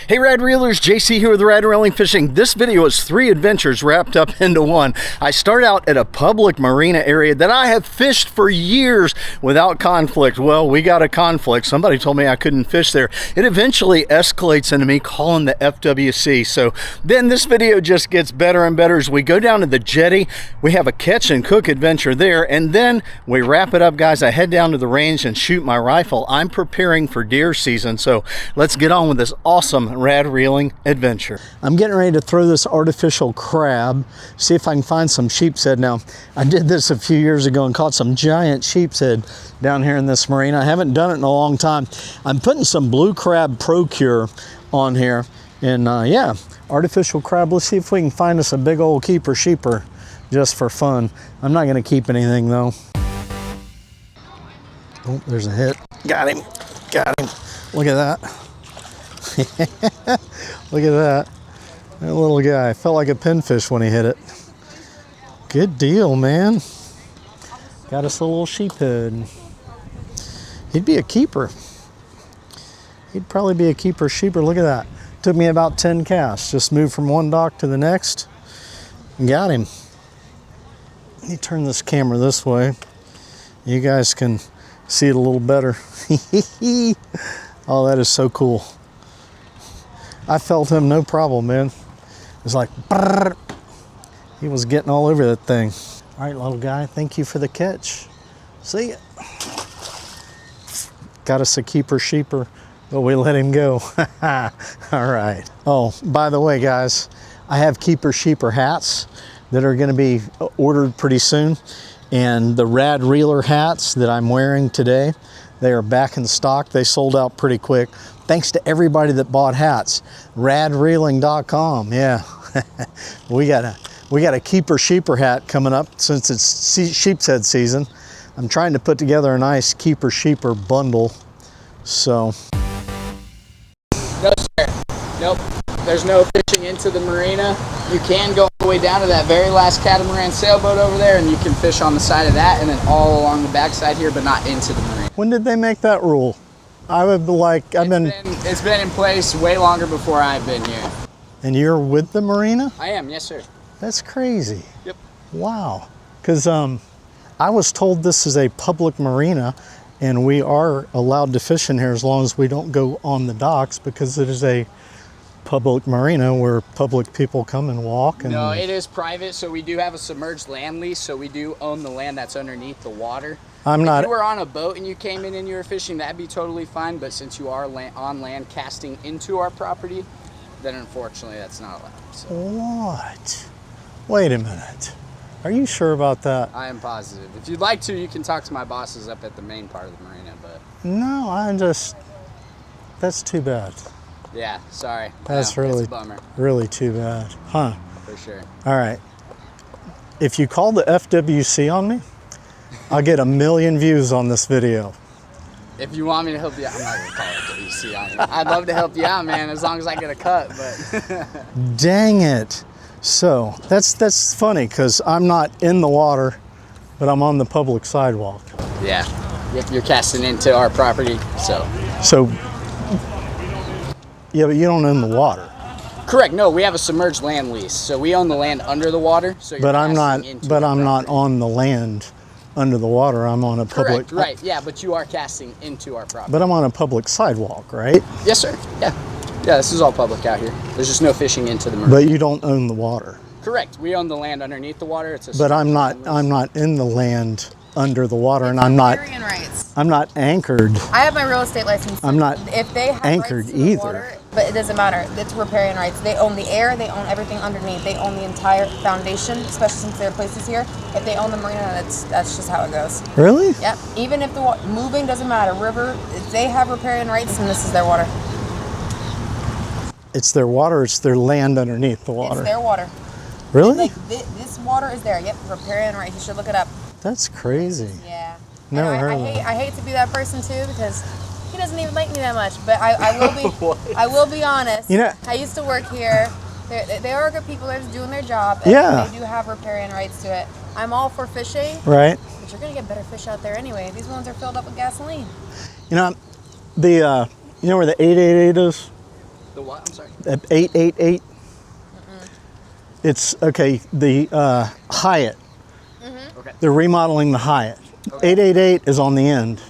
Hey Rad Reelers, JC here with Rad Reeling Fishing. This video is 3 adventures wrapped up into one. I start out at a public marina area that I have fished for years without conflict. Well, we got a conflict. Somebody told me I couldn't fish there. It eventually escalates into me calling the FWC. So then this video just gets better and better as we go down to the jetty. We have a catch and cook adventure there, and then we wrap it up, guys. I head down to the range and shoot my rifle. I'm preparing for deer season, so let's get on with this awesome rad reeling adventure. I'm getting ready to throw this artificial crab, see if I can find some sheepshead. Now, I did this a few years ago and caught some giant sheepshead down here in this marina. I haven't done it in a long time. I'm putting some blue crab Procure on here, and yeah, artificial crab. Let's see if we can find us a big old keeper sheeper just for fun. I'm not gonna keep anything though. Oh, there's a hit. Got him, got him. Look at that. Look at that. That little guy felt like a pinfish when he hit it. Good deal, man. Got us a little sheephead. He'd be a keeper. He'd probably be a keeper sheeper. Look at that. Took me about 10 casts. Just moved from one dock to the next. Got him. Let me turn this camera this way. You guys can see it a little better. Oh, that is so cool. I felt him no problem, man. It was like, brrr. He was getting all over that thing. All right, little guy, thank you for the catch. See ya. Got us a keeper sheeper, but we let him go. All right. Oh, by the way, guys, I have keeper sheeper hats that are gonna be ordered pretty soon. And the Rad Reeler hats that I'm wearing today, they are back in stock. They sold out pretty quick. Thanks to everybody that bought hats. Radreeling.com, yeah. we got a keeper sheeper hat coming up since it's sheepshead season. I'm trying to put together a nice keeper sheeper bundle. So. No, sir. Nope. There's no fishing into the marina. You can go all the way down to that very last catamaran sailboat over there, and you can fish on the side of that and then all along the backside here, but not into the marina. When did they make that rule? I would be like, It's been in place way longer before I've been here. And you're with the marina? I am, yes, sir. That's crazy. Yep. Wow. Because I was told this is a public marina, and we are allowed to fish in here as long as we don't go on the docks, because it is a public marina where public people come and walk. And no, it is private, so we do have a submerged land lease, so we do own the land that's underneath the water. If you were on a boat and you came in and you were fishing, that'd be totally fine, but since you are on land casting into our property, then unfortunately that's not allowed. So. What? Wait a minute. Are you sure about that? I am positive. If you'd like to, you can talk to my bosses up at the main part of the marina, but... No, that's too bad. Yeah, sorry. That's it's a bummer. Really too bad. Huh. For sure. All right. If you call the FWC on me, I'll get 1 million views on this video. If you want me to help you out, I'm not going to call it FWC on you. I'd love to help you out, man, as long as I get a cut, but... Dang it. So, that's funny, because I'm not in the water, but I'm on the public sidewalk. Yeah. You're casting into our property, so... Yeah, but you don't own the water. Correct. No, we have a submerged land lease, so we own the land under the water. So but I'm not on the land under the water. I'm on a public. Correct. Right. Yeah, but you are casting into our property. But I'm on a public sidewalk, right? Yes, sir. Yeah. Yeah, this is all public out here. There's just no fishing into the marina. But you don't own the water. Correct. We own the land underneath the water. But I'm not in the land under the water, and I'm not anchored. I have my real estate license. I'm not if they have anchored rights to the either. Water, but it doesn't matter. It's riparian rights. They own the air. They own everything underneath. They own the entire foundation, especially since there are places here. If they own the marina, that's just how it goes. Really? Yep. Even if the moving doesn't matter. River, if they have riparian rights, and this is their water. It's their water. It's their land underneath the water. It's their water. Really? Like this water is there. Yep. Riparian rights. You should look it up. That's crazy. Yeah. Never heard of that. I hate to be that person too, because he doesn't even like me that much. But I will be. I will be honest. You know, I used to work here. They are good people. They're just doing their job. And yeah. They do have riparian rights to it. I'm all for fishing. Right. But you're gonna get better fish out there anyway. These ones are filled up with gasoline. You know, you know where the 888 is? The what? I'm sorry. 888. It's okay. The Hyatt. Okay. They're remodeling the Hyatt. Okay. 888 is on the end,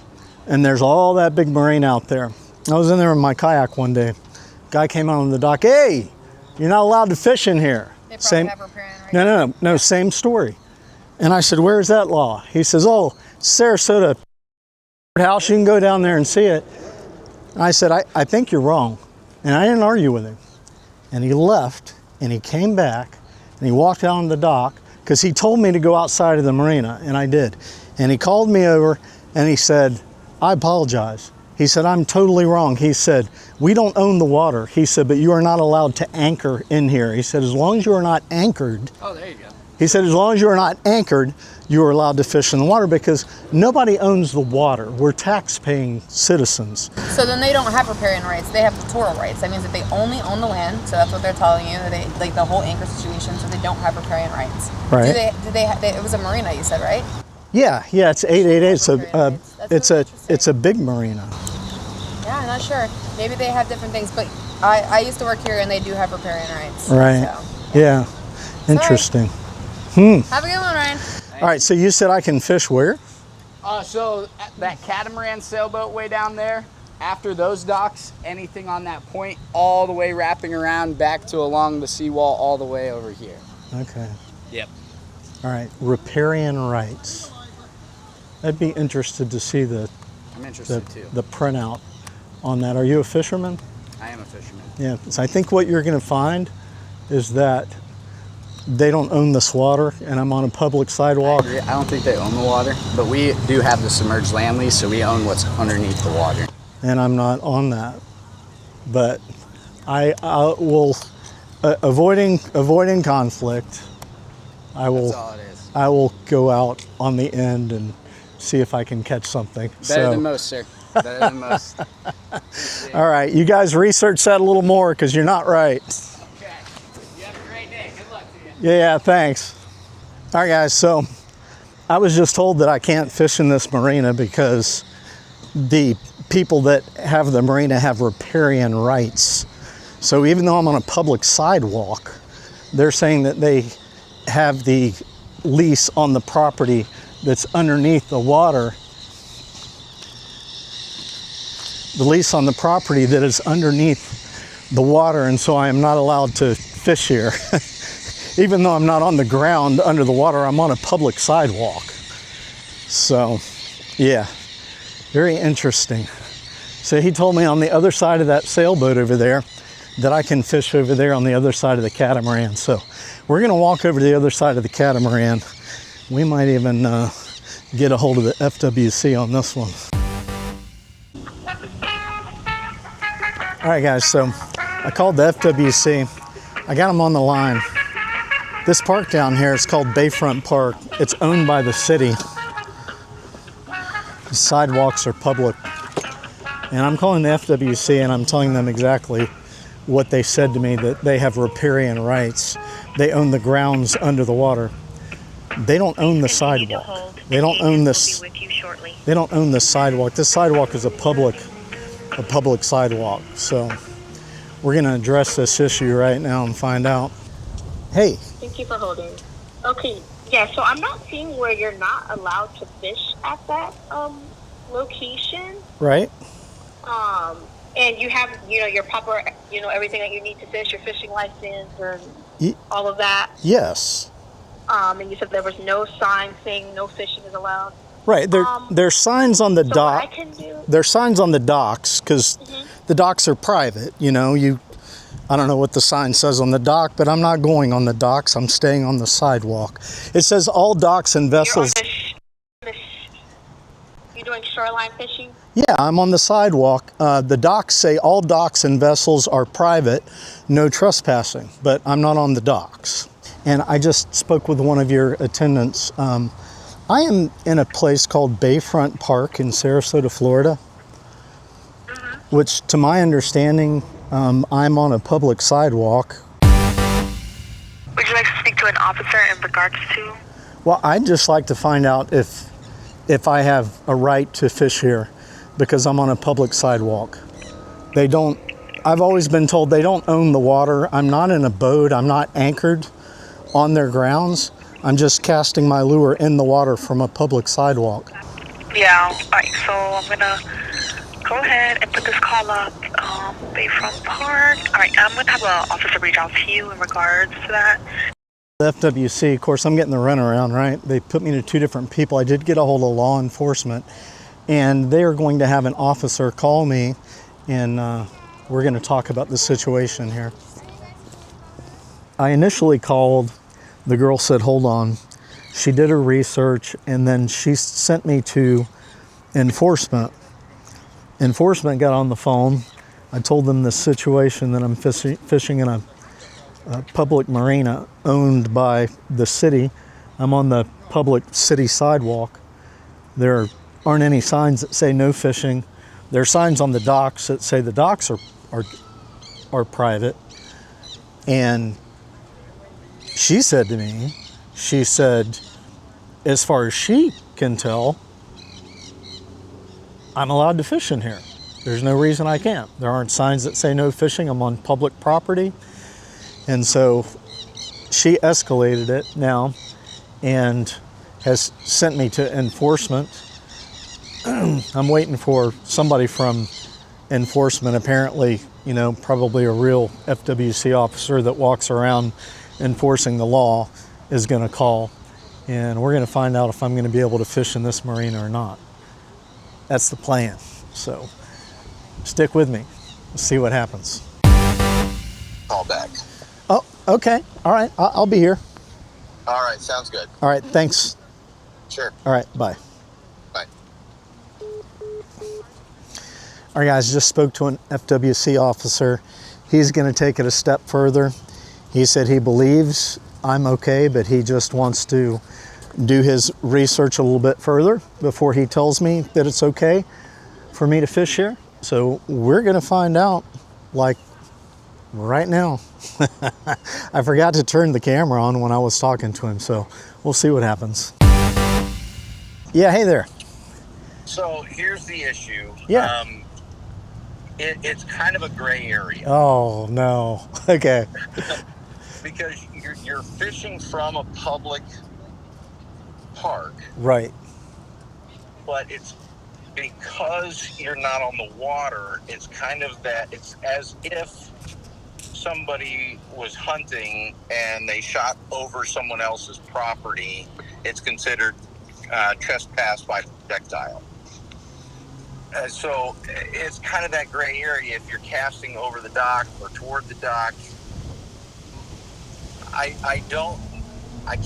and there's all that big marina out there. I was in there in my kayak one day. Guy came out on the dock. Hey, you're not allowed to fish in here. They probably have riparian rights. No. Same story. And I said, where's that law? He says, oh, Sarasota house. You can go down there and see it. And I said, I think you're wrong. And I didn't argue with him. And he left, and he came back, and he walked out on the dock, because he told me to go outside of the marina, and I did. And he called me over, and he said, I apologize. He said, I'm totally wrong. He said, we don't own the water. He said, but you are not allowed to anchor in here. He said, as long as you are not anchored. Oh, there you go. He said, as long as you are not anchored, you are allowed to fish in the water, because nobody owns the water. We're tax-paying citizens. So then they don't have riparian rights. They have littoral rights. That means that they only own the land. So that's what they're telling you. That they, like the whole anchor situation. So they don't have riparian rights. Right. It was a marina, you said, right? Yeah. It's 888. So it's a big marina. Yeah, I'm not sure. Maybe they have different things, but I used to work here, and they do have riparian rights. Right. So, yeah. Interesting. Have a good one, Ryan. All right, so you said I can fish where? So that catamaran sailboat way down there, after those docks, anything on that point, all the way wrapping around back to along the seawall, all the way over here. Okay. Yep. All right, riparian rights. I'd be interested to see I'm interested too. the printout on that. Are you a fisherman? I am a fisherman. Yeah, so I think what you're going to find is that they don't own this water, and I'm on a public sidewalk. I don't think they own the water, but we do have the submerged land lease, so we own what's underneath the water. And I'm not on that. But I will, avoiding conflict, That's all it is. I will go out on the end and see if I can catch something. Better than most, sir. Better than most. All right, you guys research that a little more, because you're not right. Okay. You have a great day. Good luck to you. Yeah, thanks. All right, guys, so I was just told that I can't fish in this marina because the people that have the marina have riparian rights. So even though I'm on a public sidewalk, they're saying that they have the lease on the property that's underneath the water. The lease on the property that is underneath the water, and so I am not allowed to fish here. Even though I'm not on the ground under the water, I'm on a public sidewalk. So, yeah, very interesting. So he told me on the other side of that sailboat over there that I can fish over there on the other side of the catamaran. So we're gonna walk over to the other side of the catamaran. We might even get a hold of the FWC on this one. All right, guys, so I called the FWC. I got them on the line. This park down here is called Bayfront Park. It's owned by the city. The sidewalks are public. And I'm calling the FWC, and I'm telling them exactly what they said to me, that they have riparian rights. They own the grounds under the water. They don't own the sidewalk. They don't own this. They don't own the sidewalk. This sidewalk is a public sidewalk. So we're going to address this issue right now and find out. Hey. Thank you for holding. Okay, yeah, so I'm not seeing where you're not allowed to fish at that location. Right. And you have, your proper, everything that you need to fish, your fishing license and all of that. Yes. And you said there was no sign saying no fishing is allowed. Right. There's signs on the dock. What I can do. There's signs on the docks because the docks are private. I don't know what the sign says on the dock, but I'm not going on the docks. I'm staying on the sidewalk. It says all docks and vessels. You're doing shoreline fishing? Yeah, I'm on the sidewalk. The docks say all docks and vessels are private, no trespassing, but I'm not on the docks. And I just spoke with one of your attendants. I am in a place called Bayfront Park in Sarasota, Florida, which to my understanding, I'm on a public sidewalk. Would you like to speak to an officer in regards to? Well, I'd just like to find out if I have a right to fish here because I'm on a public sidewalk. They don't I've always been told they don't own the water. I'm not in a boat. I'm not anchored on their grounds. I'm just casting my lure in the water from a public sidewalk. Yeah, alright, so I'm gonna go ahead and put this call up, Bayfront Park. Alright, I'm gonna have an officer reach out to you in regards to that. The FWC, of course, I'm getting the runaround, right? They put me to 2 different people. I did get a hold of law enforcement, and they are going to have an officer call me, and we're going to talk about the situation here. I initially called. The girl said, hold on. She did her research, and then she sent me to enforcement. Enforcement got on the phone. I told them the situation, that I'm fishing in a public marina owned by the city. I'm on the public city sidewalk. There aren't any signs that say no fishing. There are signs on the docks that say the docks are private. And she said to me, she said, as far as she can tell, I'm allowed to fish in here. There's no reason I can't. There aren't signs that say no fishing. I'm on public property. And so she escalated it now and has sent me to enforcement. I'm waiting for somebody from enforcement, apparently, you know, probably a real FWC officer that walks around enforcing the law is going to call. And we're going to find out if I'm going to be able to fish in this marina or not. That's the plan. So stick with me. Let's see what happens. Call back. Oh, okay. All right. I'll be here. All right. Sounds good. All right. Thanks. Sure. All right. Bye. Bye. All right, guys. Just spoke to an FWC officer. He's going to take it a step further. He said he believes I'm okay, but he just wants to do his research a little bit further before he tells me that it's okay for me to fish here. So we're going to find out, like, right now. I forgot to turn the camera on when I was talking to him, so we'll see what happens. Yeah, hey there. So here's the issue. Yeah. It's kind of a gray area. Oh, no. Okay. Because you're fishing from a public park. Right. But it's because you're not on the water, it's kind of that, it's as if somebody was hunting and they shot over someone else's property. It's considered trespass by projectile. So it's kind of that gray area. If you're casting over the dock or toward the dock, I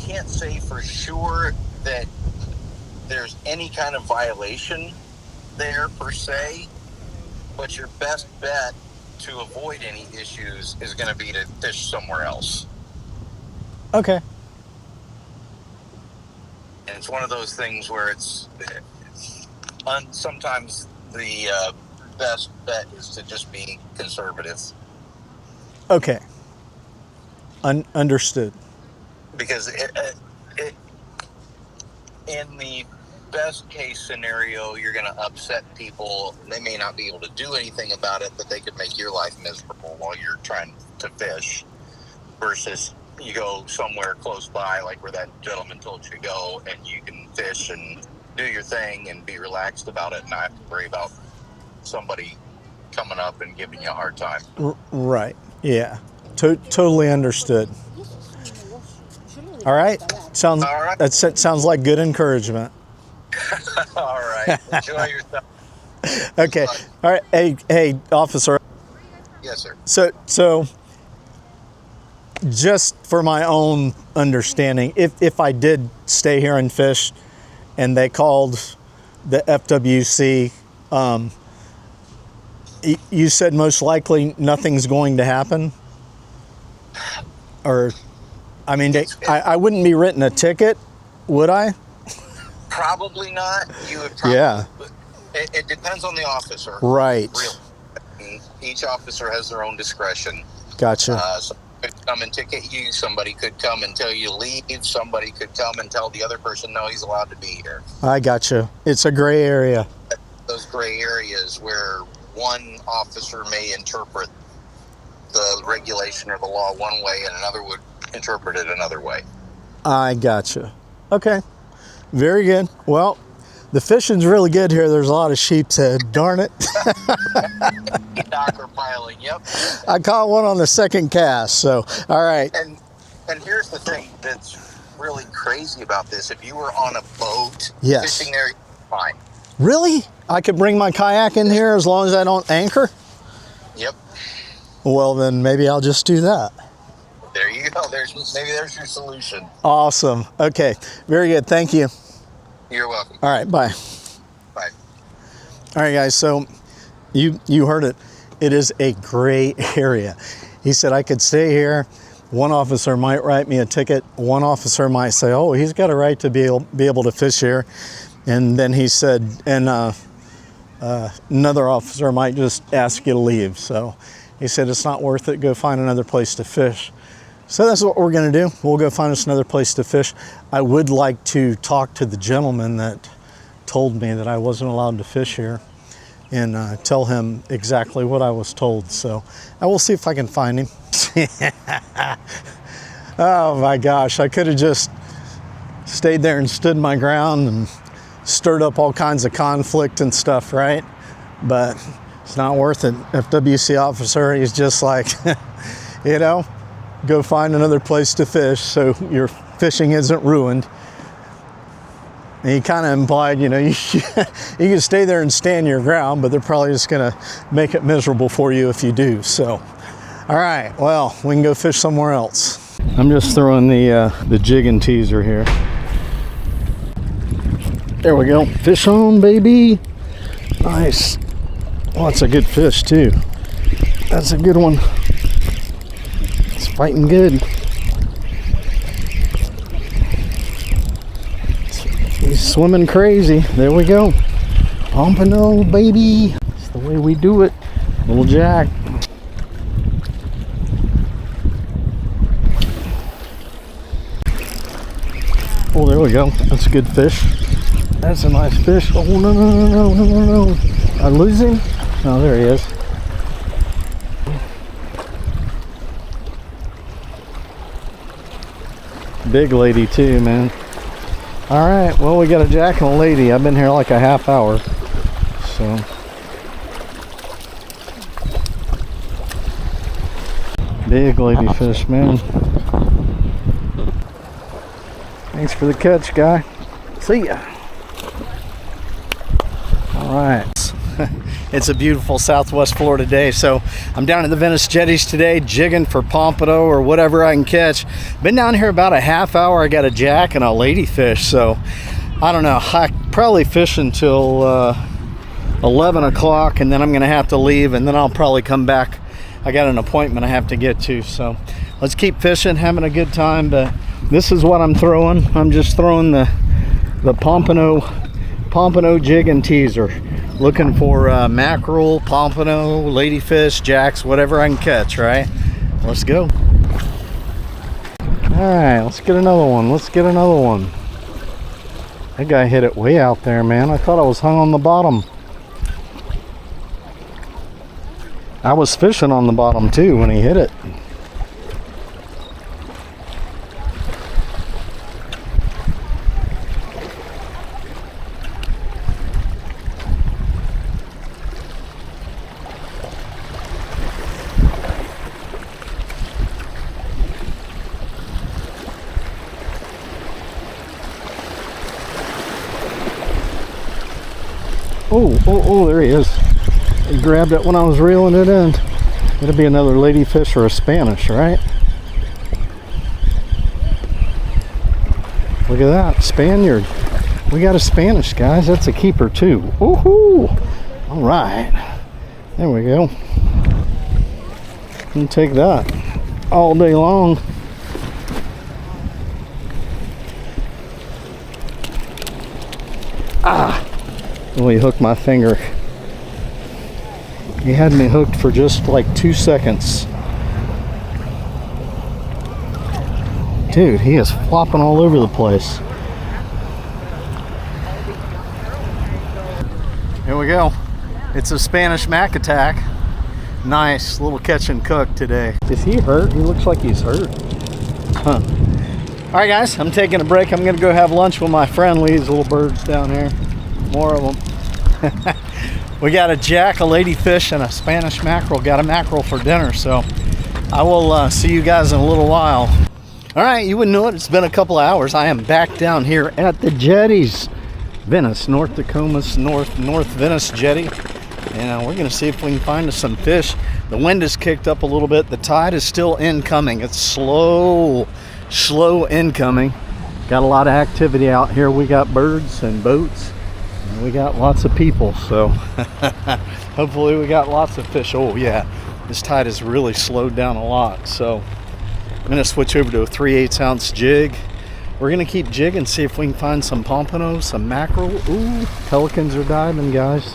can't say for sure that there's any kind of violation there per se, but your best bet to avoid any issues is going to be to fish somewhere else. Okay. And it's one of those things where it's sometimes the best bet is to just be conservative. Okay. Understood. Because in the best case scenario, you're going to upset people. They may not be able to do anything about it, but they could make your life miserable while you're trying to fish, versus you go somewhere close by, like where that gentleman told you to go, and you can fish and do your thing and be relaxed about it and not have to worry about somebody coming up and giving you a hard time. Right. Yeah. Totally understood. All right. Sounds All right. That sounds like good encouragement. All right. Enjoy yourself. Okay. All right. Hey, officer. Yes, sir. So just for my own understanding, if I did stay here and fish and they called the FWC, you said most likely nothing's going to happen? Or, I mean, I wouldn't be written a ticket, would I? Probably not. You would probably. Yeah. It depends on the officer. Right. Really. Each officer has their own discretion. Gotcha. Somebody could come and ticket you. Somebody could come and tell you to leave. Somebody could come and tell the other person, no, he's allowed to be here. I gotcha. It's a gray area. Those gray areas where one officer may interpret regulation or the law one way and another would interpret it another way. I gotcha. Okay. Very good. Well, the fishing's really good here. There's a lot of sheepshead. Darn it. Docker piling, yep. I caught one on the second cast, so all right. And here's the thing that's really crazy about this. If you were on a boat fishing there, fine. Really? I could bring my kayak in here as long as I don't anchor? Yep. Well, then maybe I'll just do that. There you go. Maybe there's your solution. Awesome. Okay. Very good. Thank you. You're welcome. All right. Bye. Bye. All right, guys. So you heard it. It is a great area. He said I could stay here. One officer might write me a ticket. One officer might say, oh, he's got a right to be able to fish here. And then he said, and another officer might just ask you to leave. So he said, it's not worth it. Go find another place to fish. So that's what we're going to do. We'll go find us another place to fish. I would like to talk to the gentleman that told me that I wasn't allowed to fish here and tell him exactly what I was told. So I will see if I can find him. Oh my gosh, I could have just stayed there and stood my ground and stirred up all kinds of conflict and stuff, right? But it's not worth it. FWC officer, he's just like, you know, go find another place to fish so your fishing isn't ruined. And he kind of implied, you know, you can stay there and stand your ground, but they're probably just gonna make it miserable for you if you do. So, all right, well, we can go fish somewhere else. I'm just throwing the jig and teaser here. There we go. Fish on, baby. Nice. Oh, that's a good fish too. That's a good one. It's fighting good. He's swimming crazy. There we go. Pompano, baby. That's the way we do it. Little jack. Oh, there we go. That's a good fish. That's a nice fish. Oh, no. I lose him? Oh, there he is. Big lady too, man. All right, well, we got a jack and a lady. I've been here like a half hour, so. Big lady fish, man. Thanks for the catch, guy. See ya. All right. It's a beautiful Southwest Florida day, so I'm down at the Venice Jetties today, jigging for pompano or whatever I can catch. Been down here about a half hour. I got a jack and a ladyfish, so I don't know. I probably fish until 11 o'clock, and then I'm gonna have to leave, and then I'll probably come back. I got an appointment I have to get to, so let's keep fishing, having a good time. But this is what I'm throwing. I'm just throwing the pompano jig and teaser, looking for mackerel, pompano, ladyfish, jacks, whatever I can catch. Right, let's go. All right, let's get another one. That guy hit it way out there, man. I thought I was hung on the bottom. I was fishing on the bottom too when he hit it. Oh, there he is. He grabbed it when I was reeling it in. It'll be another ladyfish or a Spanish, right? Look at that, Spaniard. We got a Spanish, guys. That's a keeper too. Woohoo! All right, there we go. You can take that all day long. Oh, he hooked my finger. He had me hooked for just like 2 seconds. Dude, he is flopping all over the place. Here we go. It's a Spanish Mac attack. Nice little catch and cook today. Is he hurt? He looks like he's hurt. Huh. All right, guys, I'm taking a break. I'm gonna go have lunch with my friend Lee's little birds down here. More of them. We got a jack, a ladyfish, and a Spanish mackerel. Got a mackerel for dinner, so I will see you guys in a little while. All right, you wouldn't know it. It's been a couple of hours. I am back down here at the jetties. Venice, North Nokomis, North Venice Jetty. And we're gonna see if we can find us some fish. The wind has kicked up a little bit. The tide is still incoming. It's slow incoming. Got a lot of activity out here. We got birds and boats, and we got lots of people. So hopefully we got lots of fish. Oh yeah, this tide has really slowed down a lot. So I'm gonna switch over to a 3/8 ounce jig. We're gonna keep jigging, see if we can find some pompano, some mackerel. Ooh, pelicans are diving, guys.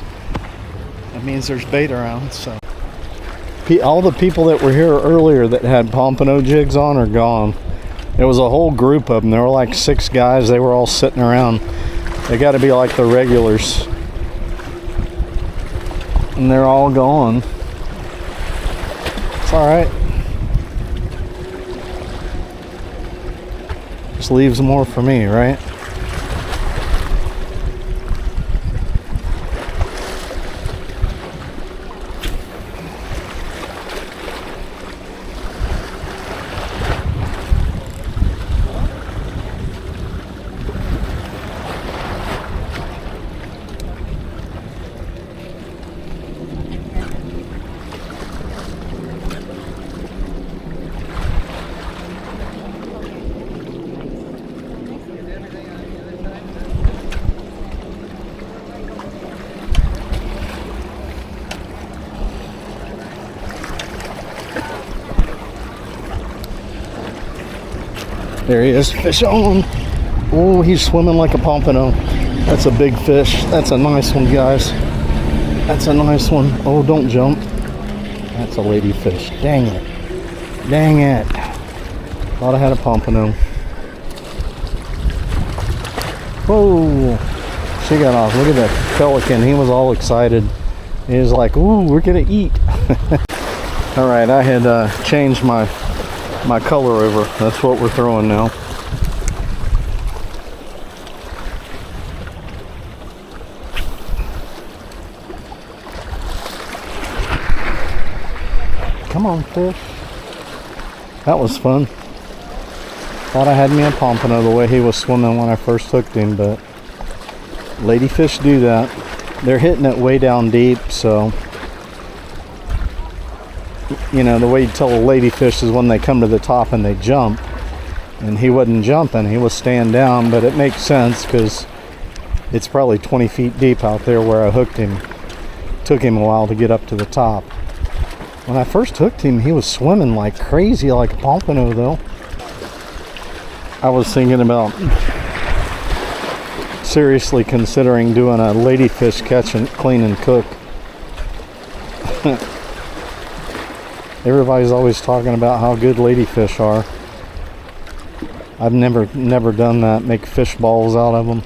That means there's bait around. So all the people that were here earlier that had pompano jigs on are gone. There was a whole group of them. There were like 6 guys. They were all sitting around. They got to be like the regulars, and they're all gone. It's all right. Just leaves more for me, right? There he is, fish on. Oh, he's swimming like a pompano. That's a big fish. That's a nice one, guys. That's a nice one. Oh, don't jump. That's a ladyfish. Dang it. Dang it. Thought I had a pompano. Whoa. She got off. Look at that pelican. He was all excited. He was like, ooh, we're gonna eat. All right, I had changed my color over. That's what we're throwing now. Come on, fish. That was fun. Thought I had me a pompano the way he was swimming when I first hooked him, but ladyfish do that. They're hitting it way down deep, so you know, the way you tell a ladyfish is when they come to the top and they jump. And he wasn't jumping, he was staying down, but it makes sense because it's probably 20 feet deep out there where I hooked him. Took him a while to get up to the top. When I first hooked him, he was swimming like crazy, like a pompano though. I was thinking about seriously considering doing a ladyfish catch and clean and cook. Everybody's always talking about how good ladyfish are. I've never done that, make fish balls out of them.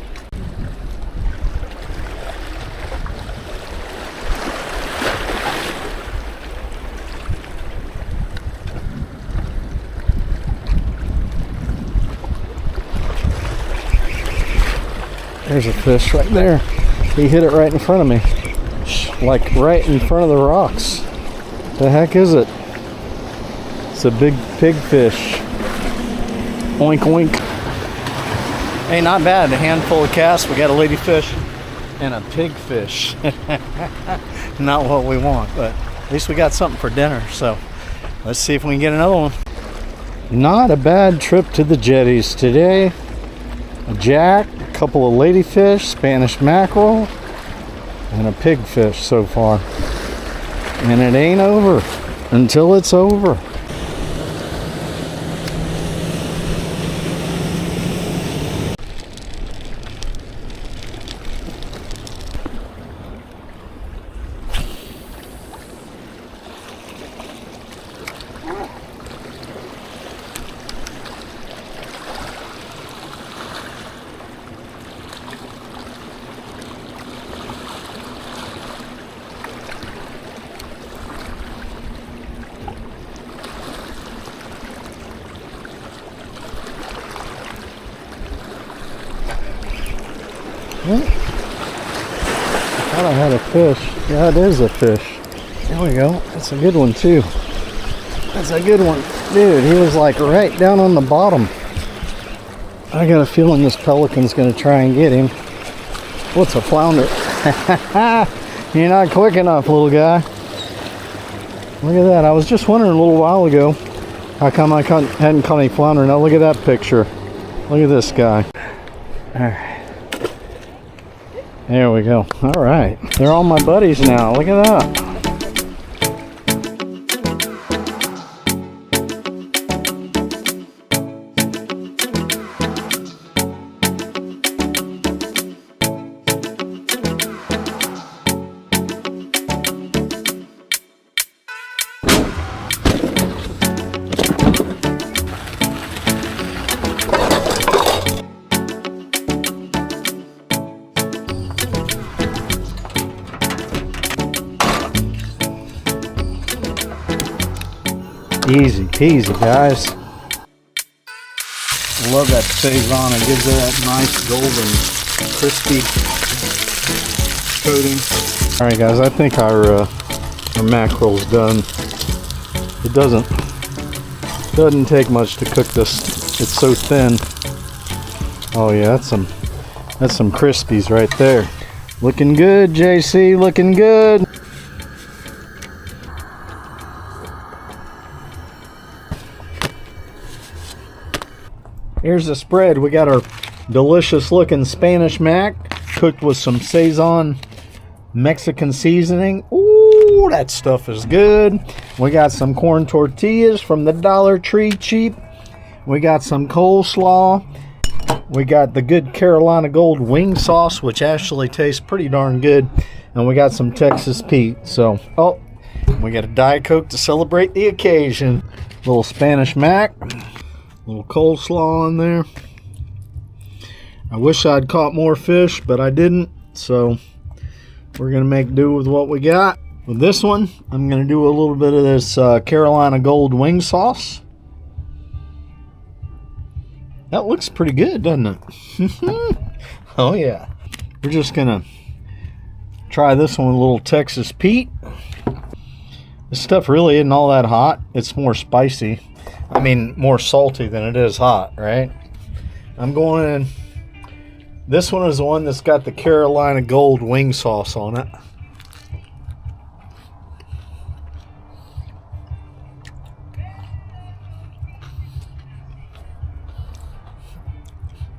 There's a fish right there. He hit it right in front of me. Like right in front of the rocks. The heck is it? It's a big pigfish. Oink oink. Hey, not bad. A handful of casts. We got a ladyfish and a pigfish. Not what we want, but at least we got something for dinner. So let's see if we can get another one. Not a bad trip to the jetties today. A jack, a couple of ladyfish, Spanish mackerel, and a pigfish so far. And it ain't over until it's over. I thought I had a fish. Yeah, it is a fish. There we go. That's a good one too. That's a good one. Dude, he was like right down on the bottom. I got a feeling this pelican's gonna try and get him. What's a flounder? You're not quick enough, little guy. Look at that. I was just wondering a little while ago how come I hadn't caught any flounder. Now look at that picture. Look at this guy. Alright. There we go. Alright. They're all my buddies now. Look at that. Easy peasy, guys. Love that saison. It gives it that nice golden, crispy coating. All right, guys. I think our mackerel's done. It doesn't take much to cook this. It's so thin. Oh yeah, that's some crispies right there. Looking good, JC. Looking good. Here's the spread. We got our delicious looking Spanish mac cooked with some saison Mexican seasoning. Ooh, that stuff is good. We got some corn tortillas from the Dollar Tree cheap. We got some coleslaw. We got the good Carolina Gold wing sauce, which actually tastes pretty darn good. And we got some Texas Pete. So, oh, we got a Diet Coke to celebrate the occasion. Little Spanish mac. Little coleslaw in there. I wish I'd caught more fish, but I didn't. So we're going to make do with what we got. With this one, I'm going to do a little bit of this Carolina Gold wing sauce. That looks pretty good, doesn't it? Oh yeah. We're just going to try this one with a little Texas Pete. This stuff really isn't all that hot. It's more spicy. I mean, more salty than it is hot, right? I'm going in. This one is the one that's got the Carolina Gold wing sauce on it.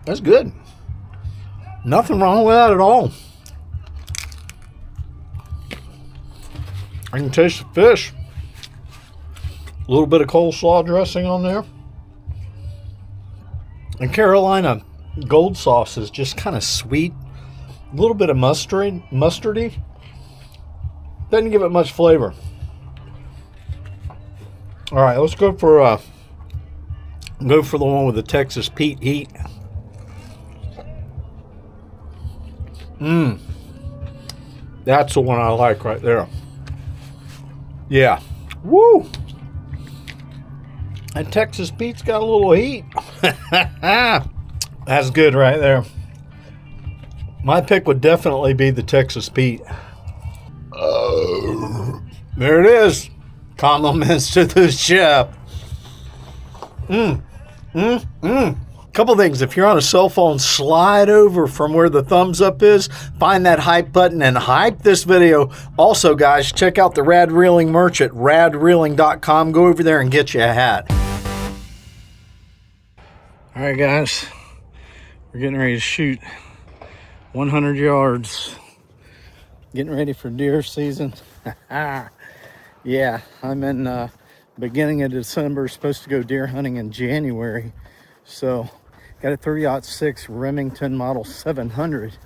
That's good. Nothing wrong with that at all. I can taste the fish. A little bit of coleslaw dressing on there. And Carolina Gold sauce is just kind of sweet. A little bit of mustardy. Doesn't give it much flavor. All right, let's go for the one with the Texas Pete heat. That's the one I like right there. Yeah. Woo! And Texas Pete's got a little heat. That's good right there. My pick would definitely be the Texas Pete. There it is. Compliments to the chef. Couple things. If you're on a cell phone, slide over from where the thumbs up is, find that hype button and hype this video. Also, guys, check out the Rad Reeling merch at radreeling.com. Go over there and get you a hat. All right, guys, we're getting ready to shoot 100 yards. Getting ready for deer season. Yeah, I'm in beginning of December, supposed to go deer hunting in January. So got a 3-06 Remington Model 700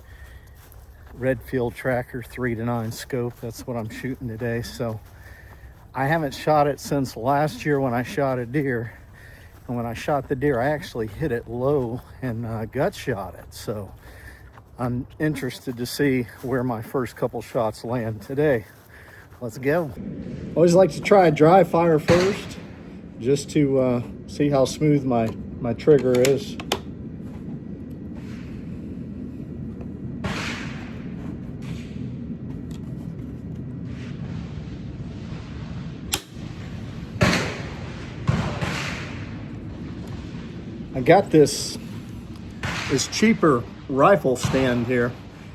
Redfield Tracker 3-9 scope. That's what I'm shooting today. So I haven't shot it since last year when I shot a deer. And when I shot the deer, I actually hit it low and gut shot it. So I'm interested to see where my first couple shots land today. Let's go. Always like to try a dry fire first, just to see how smooth my trigger is. I got this cheaper rifle stand here.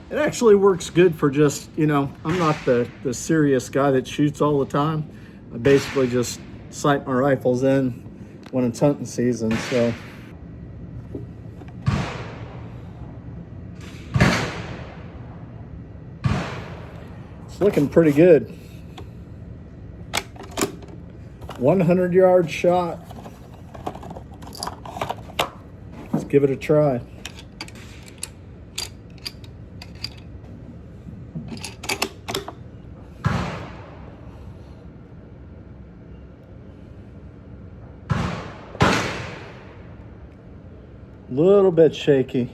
It actually works good for just, you know, I'm not the serious guy that shoots all the time. I basically just sight my rifles in when it's hunting season, so. It's looking pretty good. 100-yard shot. Let's give it a try. Little bit shaky.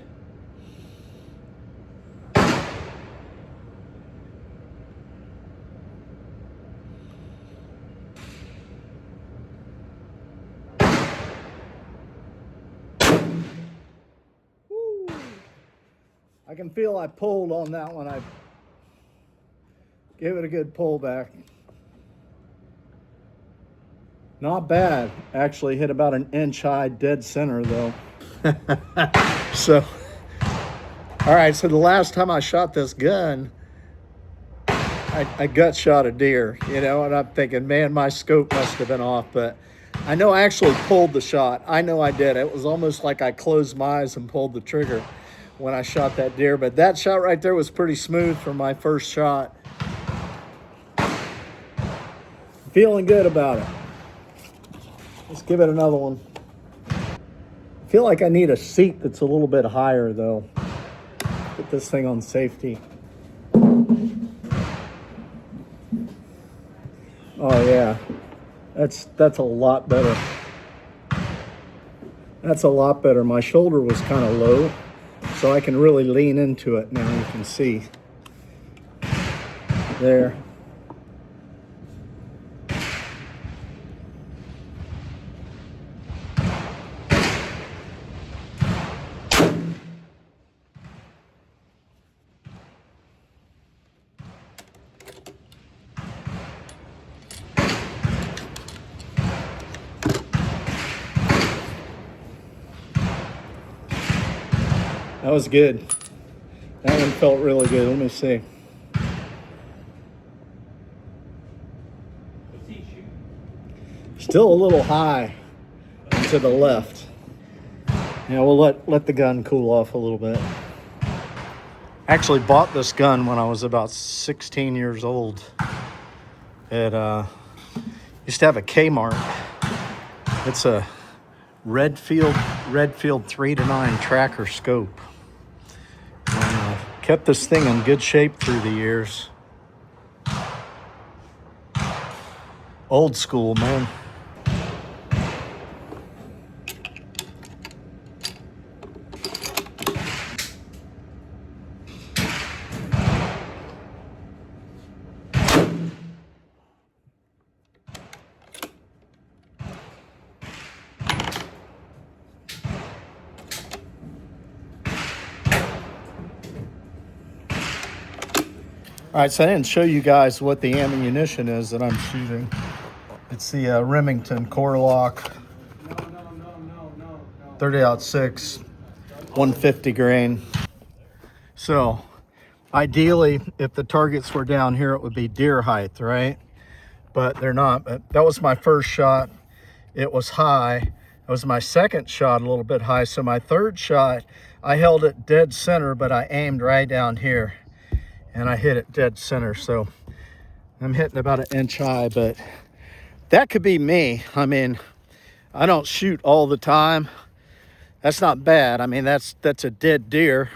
I can feel I pulled on that one. I gave it a good pull back. Not bad. Actually hit about an inch high, dead center though. So, all right, so the last time I shot this gun, I gut shot a deer, you know, and I'm thinking, man, my scope must have been off, but I know I actually pulled the shot. I know I did. It was almost like I closed my eyes and pulled the trigger when I shot that deer, but that shot right there was pretty smooth for my first shot. Feeling good about it. Let's give it another one. I feel like I need a seat that's a little bit higher though. Put this thing on safety. Oh yeah, that's a lot better. That's a lot better. My shoulder was kind of low, so I can really lean into it now. You can see there. That was good. That one felt really good. Let me see. Still a little high to the left. Yeah, we'll let the gun cool off a little bit. I actually bought this gun when I was about 16 years old. It used to have a Kmart. It's a Redfield 3-9 tracker scope. And, kept this thing in good shape through the years. Old school, man. All right, so I didn't show you guys what the ammunition is that I'm shooting. It's the Remington Core-Lock 30-06, 150 grain. So ideally, if the targets were down here, it would be deer height, right? But they're not. But that was my first shot. It was high. That was my second shot, a little bit high. So my third shot, I held it dead center, but I aimed right down here. And I hit it dead center, so I'm hitting about an inch high, but that could be me. I mean, I don't shoot all the time. That's not bad. I mean, that's a dead deer.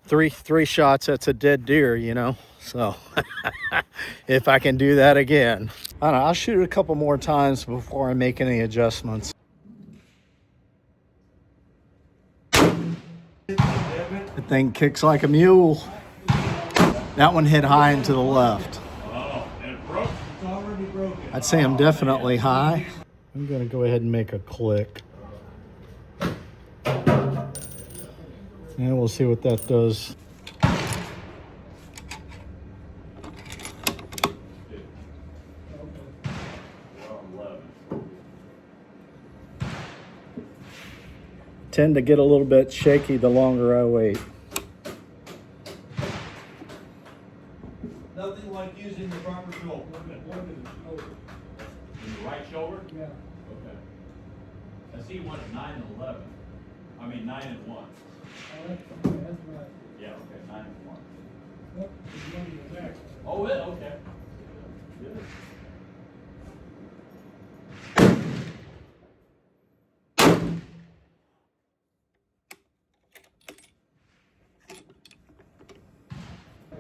Three shots, that's a dead deer, you know? So if I can do that again. I don't know, I'll shoot it a couple more times before I make any adjustments. The thing kicks like a mule. That one hit high and to the left. I'd say I'm definitely high. I'm gonna go ahead and make a click. And we'll see what that does. tend to get a little bit shaky the longer I wait. Nothing like using the proper shoulder. Look at the shoulder. In the right shoulder? Yeah. Okay. I see one at 9 and 11. I mean 9 and 1. Oh, that's right. Yeah, okay, 9 and 1. Yep, it's one in the back. Oh, yeah, okay. Good.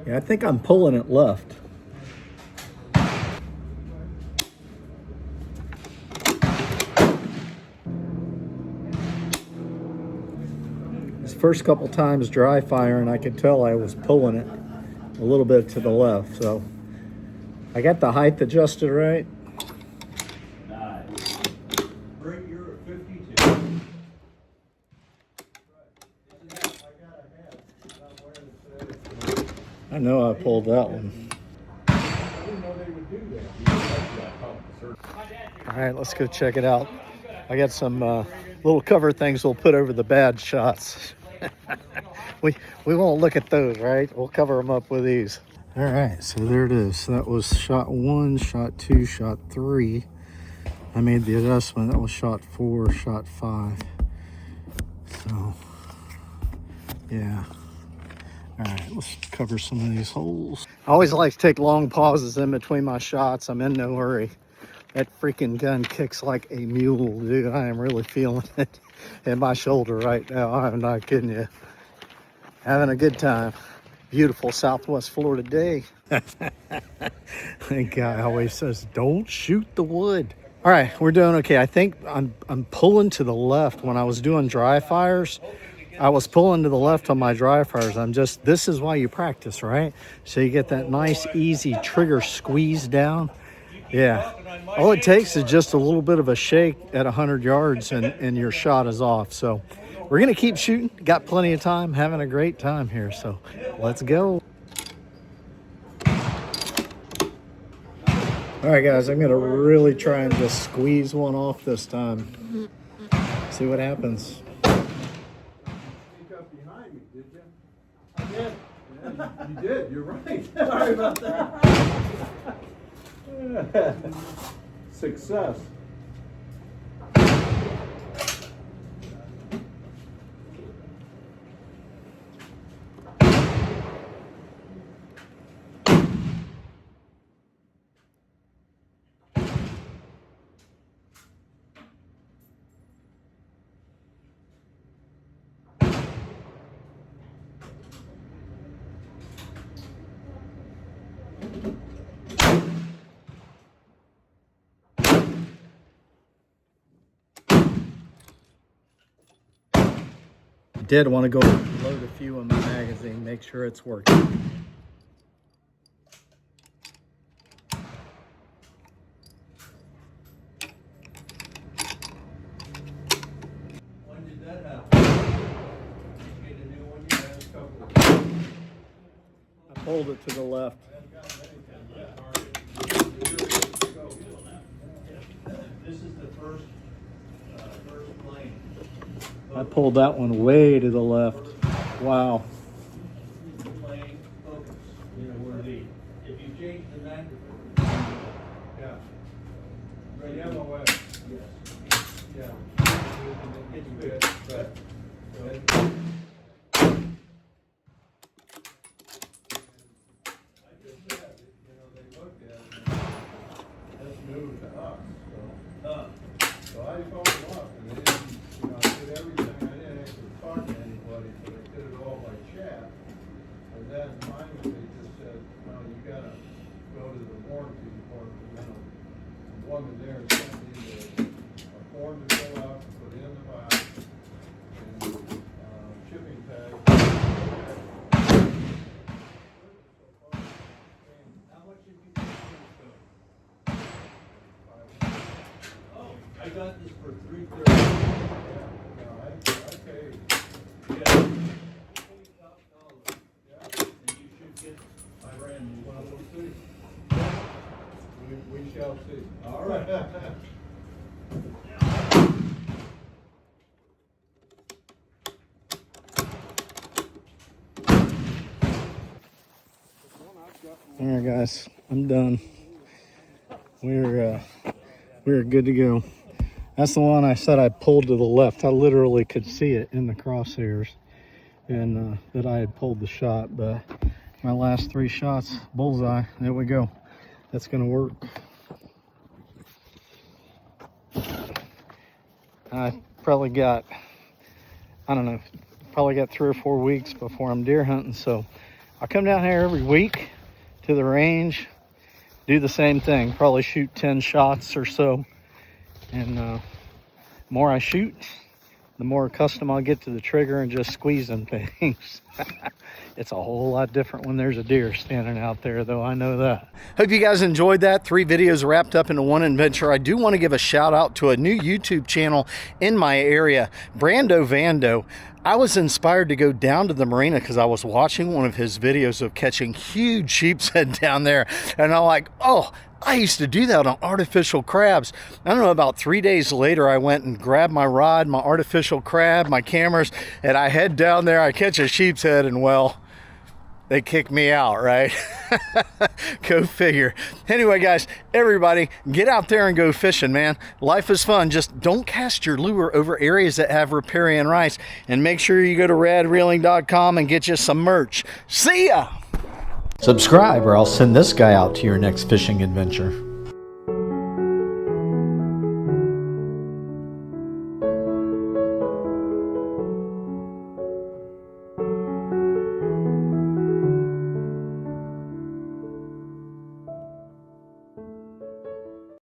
Yeah, I think I'm pulling it left. This first couple times dry firing, I could tell I was pulling it a little bit to the left, so I got the height adjusted right. Nice. Bring your 52. I know I pulled that one. I didn't know they would do that. All right, let's go check it out. I got some little cover things we'll put over the bad shots. we won't look at those, right? We'll cover them up with these. All right, so there it is. That was shot 1, shot 2, shot 3. I made the adjustment. That was shot 4, shot 5. So, yeah. All right, let's cover some of these holes. I always like to take long pauses in between my shots. I'm in no hurry. That freaking gun kicks like a mule, dude. I am really feeling it in my shoulder right now. I'm not kidding you. Having a good time. Beautiful Southwest Florida day. The guy always says, don't shoot the wood. All right, we're doing okay. I think I'm pulling to the left. When I was doing dry fires, I was pulling to the left on my dry fires. This is why you practice, right? So you get that nice, easy trigger squeeze down. Yeah. All it takes is just a little bit of a shake at 100 yards and your shot is off. So we're going to keep shooting. Got plenty of time, having a great time here. So let's go. All right, guys, I'm going to really try and just squeeze one off this time. See what happens. Behind me, did you? I did. Yeah, you did. You're right. Sorry about that. Success. Did want to go load a few in my magazine, make sure it's working. When did that happen? You get a new one, you had a couple of... I pulled it to the left. This is the first plane. I pulled that one way to the left. Wow. Plane focus. You know where the if you change the magnitude. Yeah. Right. Yeah, my way. Yes. Yeah. It's good, but. They looked at it and that's new to us. So I told them up and they didn't, I did everything. I didn't actually talk to anybody, but I did it all by chat. And then finally they just said, well, you gotta go to the warranty department. The woman there sent me a form to fill out, put in the box, and shipping tag. How much did you pay for this? I got this for $330. Yeah, I paid. Yeah. $20,000. Yeah. And you should get my brand new one. We'll see. We shall see. All right. All right, guys, I'm done. We're good to go. That's the one I said I pulled to the left. I literally could see it in the crosshairs, and that I had pulled the shot. But my last 3 shots, bullseye. There we go. That's gonna work. I probably got, I don't know, probably got 3 or 4 weeks before I'm deer hunting. So I come down here every week to the range, do the same thing, probably shoot 10 shots or so. And the more I shoot, the more accustomed I'll get to the trigger and just squeezing things. It's a whole lot different when there's a deer standing out there, though, I know that. Hope you guys enjoyed that. 3 videos wrapped up into one adventure. I do want to give a shout out to a new YouTube channel in my area, Brando Vando. I was inspired to go down to the marina because I was watching one of his videos of catching huge sheepshead down there. And I'm like, oh, I used to do that on artificial crabs. I don't know, about 3 days later, I went and grabbed my rod, my artificial crab, my cameras, and I head down there. I catch a sheepshead, and well, they kick me out, right? Go figure. Anyway, guys, everybody, get out there and go fishing, man. Life is fun. Just don't cast your lure over areas that have riparian rights, and make sure you go to radreeling.com and get you some merch. See ya! Subscribe or I'll send this guy out to your next fishing adventure.